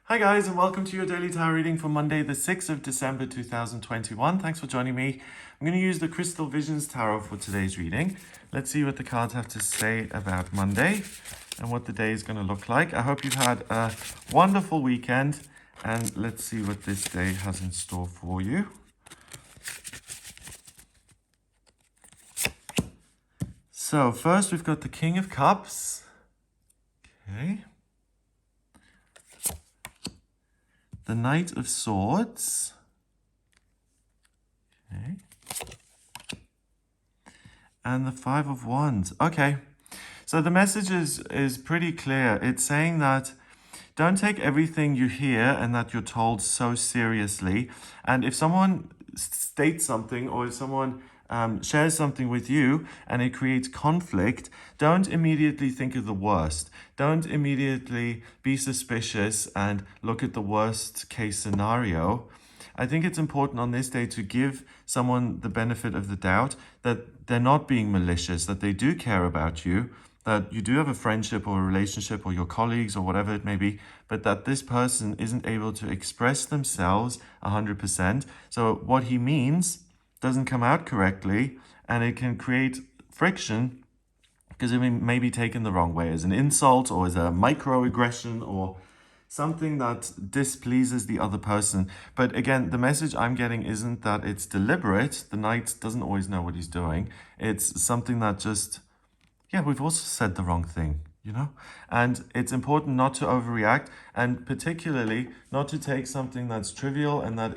Hi guys, and welcome to your daily tarot reading for Monday the 6th of December 2021. Thanks for joining me. I'm going to use the Crystal Visions Tarot for today's reading. Let's see what the cards have to say about Monday and what the day is going to look like. I hope you've had a wonderful weekend, and let's see what this day has in store for you. So first we've got the King of Cups. Okay. The Knight of Swords. Okay. And the Five of Wands. Okay. So the message is pretty clear. It's saying that don't take everything you hear and that you're told so seriously. And if someone states something, or if someone shares something with you and it creates conflict, don't immediately think of the worst. Don't immediately be suspicious and look at the worst case scenario. I think it's important on this day to give someone the benefit of the doubt that they're not being malicious, that they do care about you, that you do have a friendship or a relationship or your colleagues or whatever it may be, but that this person isn't able to express themselves 100%. So what he means doesn't come out correctly, and it can create friction because it may be taken the wrong way as an insult or as a microaggression or something that displeases the other person. But again, the message I'm getting isn't that it's deliberate. The knight doesn't always know what he's doing. It's something that just, yeah, we've also said the wrong thing, you know? And it's important not to overreact, and particularly not to take something that's trivial and that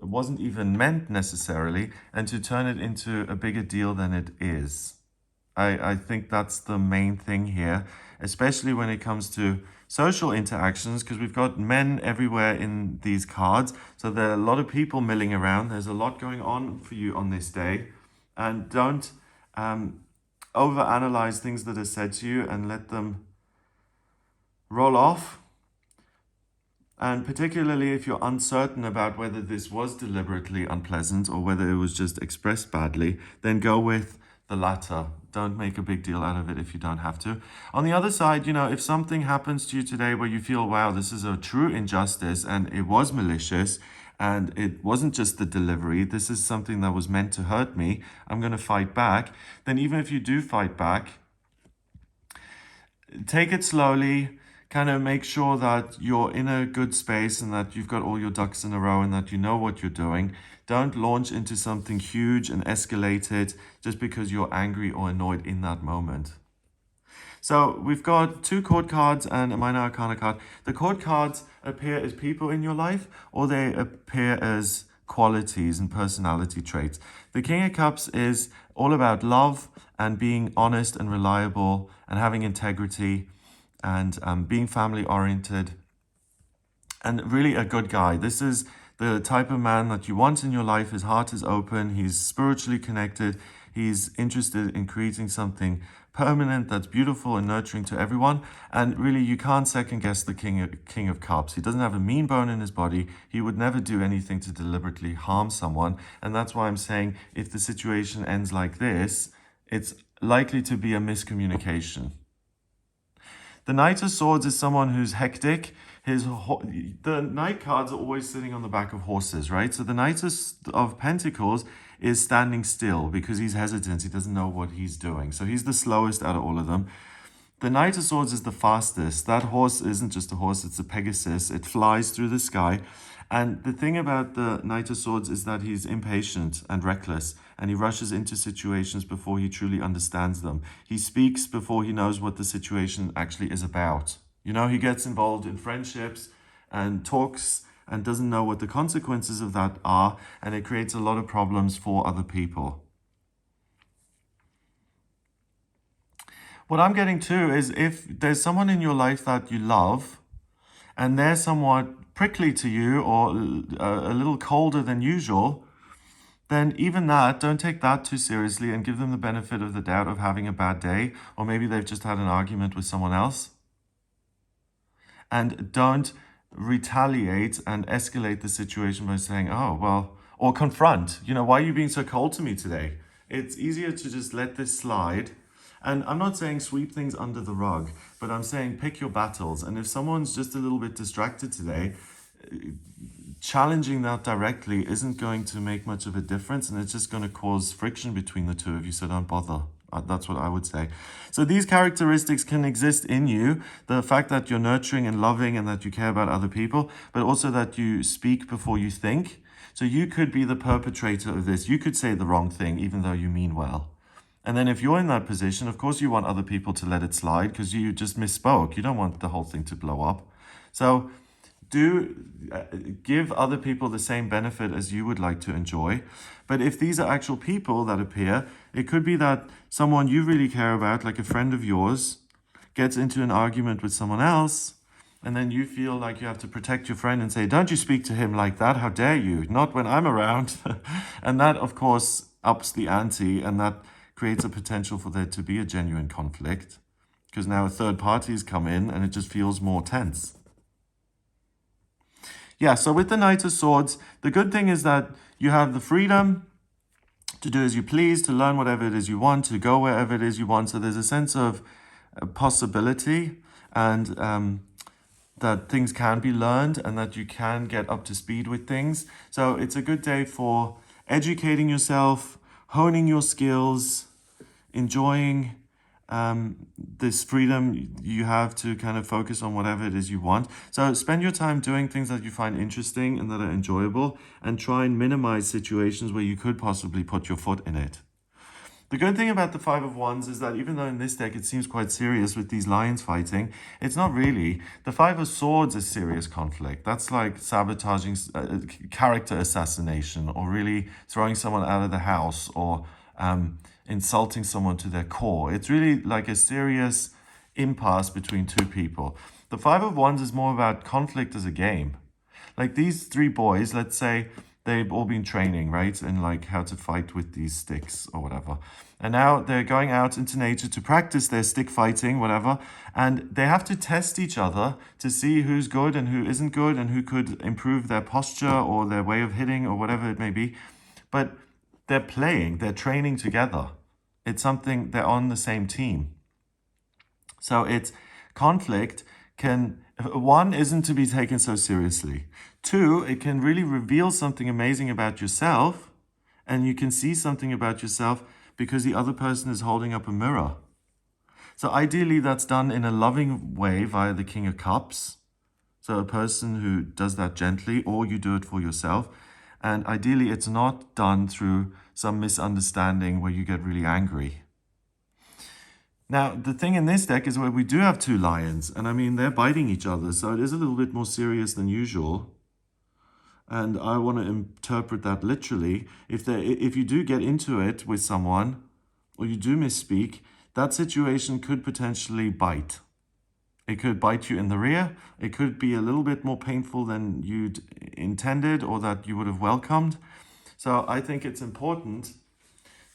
wasn't even meant necessarily, and to turn it into a bigger deal than it is. I think that's the main thing here, especially when it comes to social interactions, because we've got men everywhere in these cards. So there are a lot of people milling around. There's a lot going on for you on this day. And don't overanalyze things that are said to you and let them roll off. And particularly if you're uncertain about whether this was deliberately unpleasant or whether it was just expressed badly, then go with the latter. Don't make a big deal out of it if you don't have to. On the other side, you know, if something happens to you today where you feel, wow, this is a true injustice and it was malicious and it wasn't just the delivery, this is something that was meant to hurt me, I'm going to fight back, then even if you do fight back, take it slowly. Kind of make sure that you're in a good space and that you've got all your ducks in a row and that you know what you're doing. Don't launch into something huge and escalate it just because you're angry or annoyed in that moment. So we've got two court cards and a minor arcana card. The court cards appear as people in your life, or they appear as qualities and personality traits. The King of Cups is all about love and being honest and reliable and having integrity and being family oriented and really a good guy. This is the type of man that you want in your life. His heart is open. He's spiritually connected. He's interested in creating something permanent that's beautiful and nurturing to everyone. And really, you can't second guess the King of Cups. He doesn't have a mean bone in his body. He would never do anything to deliberately harm someone. And that's why I'm saying if the situation ends like this, it's likely to be a miscommunication. The Knight of Swords is someone who's hectic. The Knight cards are always sitting on the back of horses, right? So the Knight of Pentacles is standing still because he's hesitant. He doesn't know what he's doing. So he's the slowest out of all of them. The Knight of Swords is the fastest. That horse isn't just a horse, it's a Pegasus. It flies through the sky. And the thing about the Knight of Swords is that he's impatient and reckless, and he rushes into situations before he truly understands them. He speaks before he knows what the situation actually is about. You know, he gets involved in friendships and talks and doesn't know what the consequences of that are, and it creates a lot of problems for other people. What I'm getting to is if there's someone in your life that you love and they're somewhat prickly to you or a little colder than usual, then even that, don't take that too seriously and give them the benefit of the doubt of having a bad day, or maybe they've just had an argument with someone else. And don't retaliate and escalate the situation by saying, oh, well, or confront, you know, why are you being so cold to me today? It's easier to just let this slide And I'm not saying sweep things under the rug, but I'm saying pick your battles. And if someone's just a little bit distracted today, challenging that directly isn't going to make much of a difference, and it's just going to cause friction between the two of you, so don't bother. That's what I would say. So these characteristics can exist in you. The fact that you're nurturing and loving and that you care about other people, but also that you speak before you think. So you could be the perpetrator of this. You could say the wrong thing even though you mean well. And then if you're in that position, of course you want other people to let it slide because you just misspoke. You don't want the whole thing to blow up. So do give other people the same benefit as you would like to enjoy. But if these are actual people that appear, it could be that someone you really care about, like a friend of yours, gets into an argument with someone else, and then you feel like you have to protect your friend and say, don't you speak to him like that, how dare you, not when I'm around. And that, of course, ups the ante, and that creates a potential for there to be a genuine conflict, because now a third party has come in and it just feels more tense. Yeah, so with the Knight of Swords, the good thing is that you have the freedom to do as you please, to learn whatever it is you want, to go wherever it is you want. So there's a sense of possibility, and that things can be learned and that you can get up to speed with things. So it's a good day for educating yourself, honing your skills, enjoying this freedom you have to kind of focus on whatever it is you want. So spend your time doing things that you find interesting and that are enjoyable, and try and minimize situations where you could possibly put your foot in it. The good thing about the Five of Wands is that even though in this deck it seems quite serious with these lions fighting, it's not really. The Five of Swords is serious conflict. That's like sabotaging, character assassination, or really throwing someone out of the house, or insulting someone to their core. It's really like a serious impasse between two people. The Five of Wands is more about conflict as a game. Like these three boys, let's say they've all been training, right? And like how to fight with these sticks or whatever. And now they're going out into nature to practice their stick fighting, whatever. And they have to test each other to see who's good and who isn't good, and who could improve their posture or their way of hitting or whatever it may be. But they're playing, they're training together. It's something, they're on the same team. So it's conflict can, one, isn't to be taken so seriously. Two, it can really reveal something amazing about yourself, and you can see something about yourself because the other person is holding up a mirror. So ideally that's done in a loving way via the King of Cups. So a person who does that gently, or you do it for yourself. And ideally it's not done through some misunderstanding where you get really angry. Now, the thing in this deck is where we do have two lions, and I mean, they're biting each other, so it is a little bit more serious than usual. And I want to interpret that literally. If you do get into it with someone, or you do misspeak, that situation could potentially bite. It could bite you in the rear. It could be a little bit more painful than you'd intended or that you would have welcomed. So I think it's important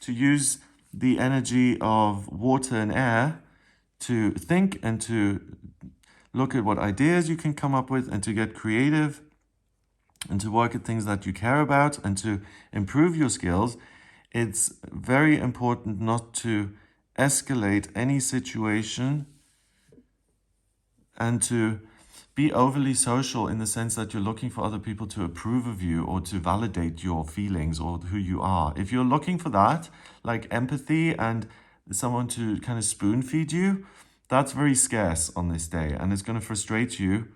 to use the energy of water and air to think and to look at what ideas you can come up with, and to get creative, and to work at things that you care about, and to improve your skills. It's very important not to escalate any situation and to be overly social in the sense that you're looking for other people to approve of you or to validate your feelings or who you are. If you're looking for that, like empathy and someone to kind of spoon feed you, that's very scarce on this day, and it's going to frustrate you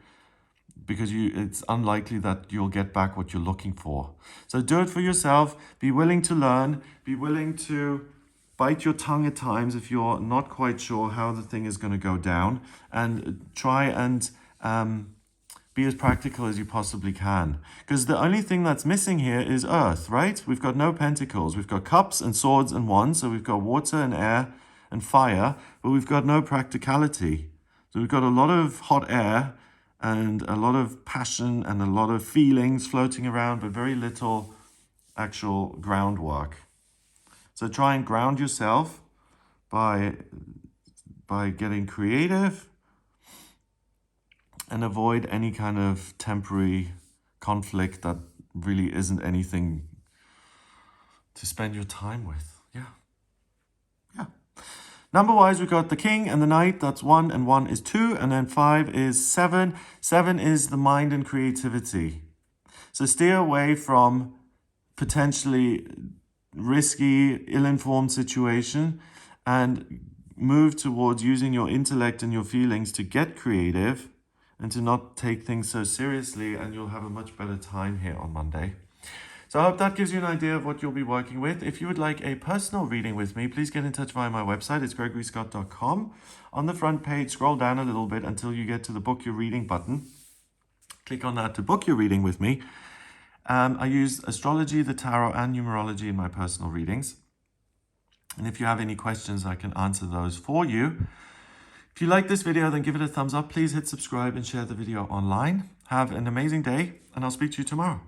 because it's unlikely that you'll get back what you're looking for. So do it for yourself. Be willing to learn. Be willing to bite your tongue at times if you're not quite sure how the thing is going to go down, and try and be as practical as you possibly can. Because the only thing that's missing here is earth, right? We've got no pentacles. We've got cups and swords and wands. So we've got water and air and fire, but we've got no practicality. So we've got a lot of hot air and a lot of passion and a lot of feelings floating around, but very little actual groundwork. So try and ground yourself by getting creative, and avoid any kind of temporary conflict that really isn't anything to spend your time with. Yeah. Number-wise, we've got the king and the knight. That's 1 and 1 is 2. And then 5 is 7. 7 is the mind and creativity. So steer away from potentially risky, ill-informed situation and move towards using your intellect and your feelings to get creative and to not take things so seriously, and you'll have a much better time here on Monday. So I hope that gives you an idea of what you'll be working with. If you would like a personal reading with me, please get in touch via my website. It's gregoryscott.com. On the front page, scroll down a little bit until you get to the book your reading button. Click on that to book your reading with me. I use astrology, the tarot, and numerology in my personal readings. And if you have any questions, I can answer those for you. If you like this video, then give it a thumbs up. Please hit subscribe and share the video online. Have an amazing day, and I'll speak to you tomorrow.